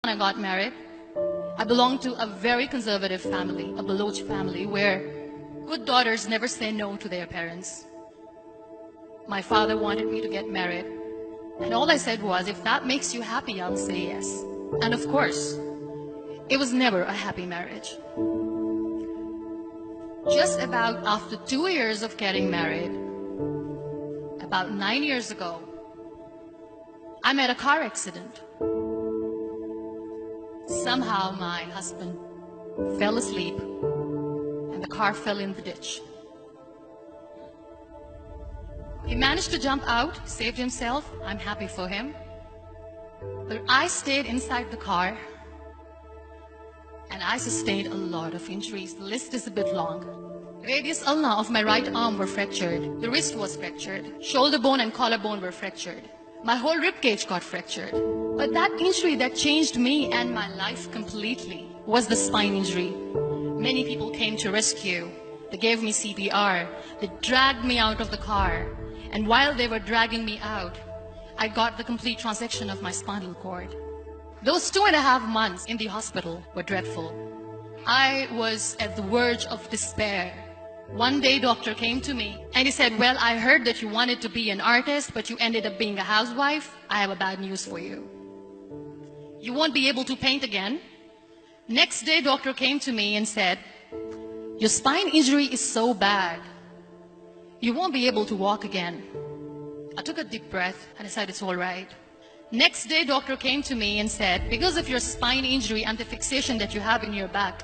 I got married. I belonged to a very conservative family, a Baloch family, where good daughters never say no to their parents. My father wanted me to get married, and all I said was, if that makes you happy, I'll say yes. And of course, it was never a happy marriage. Just about after 2 years of getting married, about 9 years ago, I met a car accident. Somehow my husband fell asleep and the car fell in the ditch. He managed to jump out, saved himself. I'm happy for him. But I stayed inside the car and I sustained a lot of injuries. The list is a bit long. Radius ulna of my right arm were fractured. The wrist was fractured. Shoulder bone and collarbone were fractured. My whole rib cage got fractured. But that injury that changed me and my life completely was the spine injury. Many people came to rescue. They gave me CPR. They dragged me out of the car. And while they were dragging me out, I got the complete transection of my spinal cord. Those 2.5 months in the hospital were dreadful. I was at the verge of despair. One day, doctor came to me and he said, well, I heard that you wanted to be an artist, but you ended up being a housewife. I have a bad news for you. You won't be able to paint again. Next day, doctor came to me and said, your spine injury is so bad, you won't be able to walk again. I took a deep breath and I said, it's all right. Next day, doctor came to me and said, because of your spine injury and the fixation that you have in your back,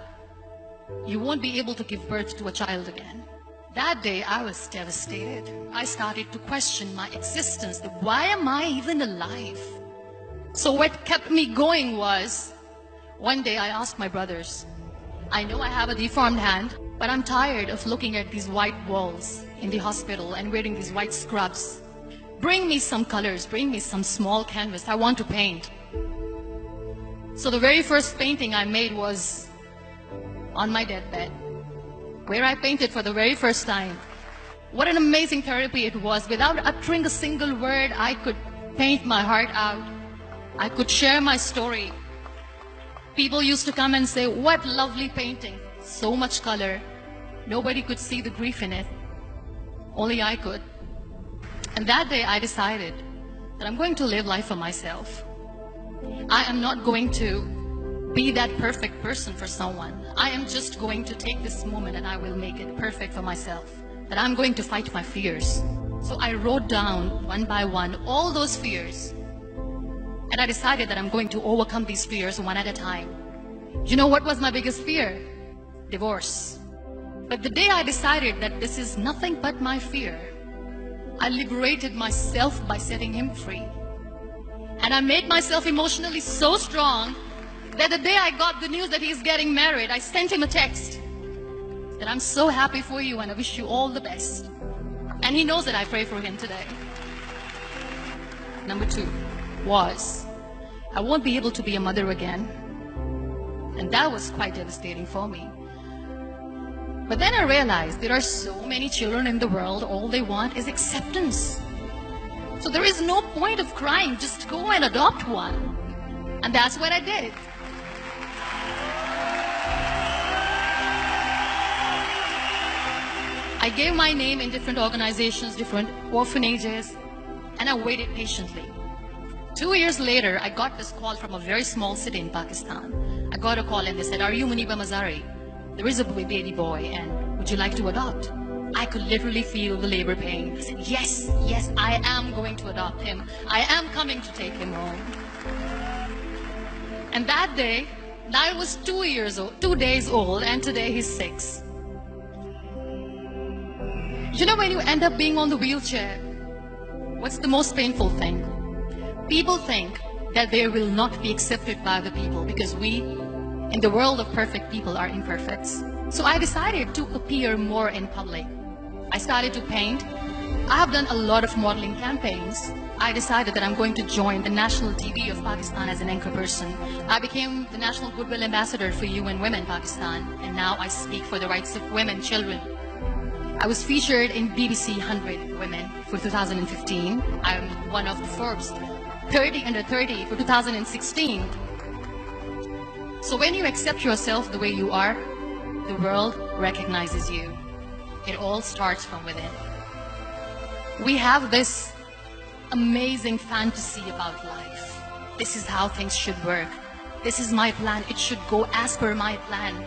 you won't be able to give birth to a child again. That day, I was devastated. I started to question my existence. Why am I even alive? So what kept me going was, one day I asked my brothers, I know I have a deformed hand, but I'm tired of looking at these white walls in the hospital and wearing these white scrubs. Bring me some colors, bring me some small canvas. I want to paint. So the very first painting I made was on my deathbed, where I painted for the very first time. What an amazing therapy it was. Without uttering a single word, I could paint my heart out. I could share my story. People used to come and say, what lovely painting. So much color. Nobody could see the grief in it. Only I could. And that day I decided that I'm going to live life for myself. I am not going to be that perfect person for someone. I am just going to take this moment and I will make it perfect for myself. That I'm going to fight my fears. So I wrote down one by one all those fears. And I decided that I'm going to overcome these fears one at a time. You know what was my biggest fear? Divorce. But the day I decided that this is nothing but my fear, I liberated myself by setting him free. And I made myself emotionally so strong that the day I got the news that he's getting married, I sent him a text that I'm so happy for you and I wish you all the best. And he knows that I pray for him today. Number 2 was, I won't be able to be a mother again. And that was quite devastating for me. But then I realized there are so many children in the world, all they want is acceptance. So there is no point of crying, just go and adopt one. And that's what I did. I gave my name in different organizations, different orphanages, and I waited patiently. 2 years later, I got this call from a very small city in Pakistan. I got a call and they said, are you Muniba Mazari? There is a baby boy and would you like to adopt? I could literally feel the labor pain. I said, yes, yes, I am going to adopt him. I am coming to take him home. And that day, I was 2 days old, and today he's 6. You know, when you end up being on the wheelchair, what's the most painful thing? People think that they will not be accepted by the people because we, in the world of perfect people, are imperfects. So I decided to appear more in public. I started to paint. I have done a lot of modeling campaigns. I decided that I'm going to join the national TV of Pakistan as an anchor person. I became the National Goodwill Ambassador for UN Women Pakistan, and now I speak for the rights of women, children. I was featured in BBC 100 Women for 2015. I'm one of the Forbes 30 under 30 for 2016. So when you accept yourself the way you are, the world recognizes you. It all starts from within. We have this amazing fantasy about life. This is how things should work. This is my plan. It should go as per my plan.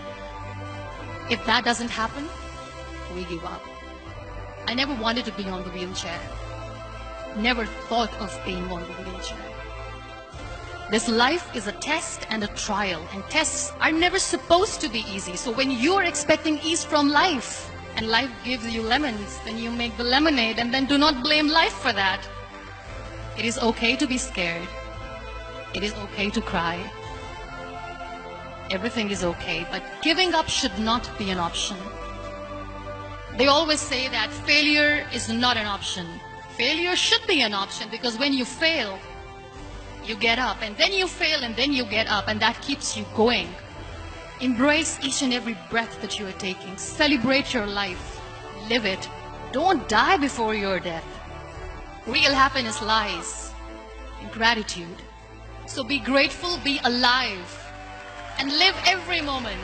If that doesn't happen, we give up. I never wanted to be on the wheelchair. Never thought of being on the wheelchair. This life is a test and a trial, and tests are never supposed to be easy. So when you're expecting ease from life, and life gives you lemons, then you make the lemonade, and then do not blame life for that. It is okay to be scared. It is okay to cry. Everything is okay, but giving up should not be an option. They always say that failure is not an option. Failure should be an option, because when you fail, you get up, and then you fail, and then you get up, and that keeps you going. Embrace each and every breath that you are taking. Celebrate your life. Live it. Don't die before your death. Real happiness lies in gratitude. So be grateful, be alive, and live every moment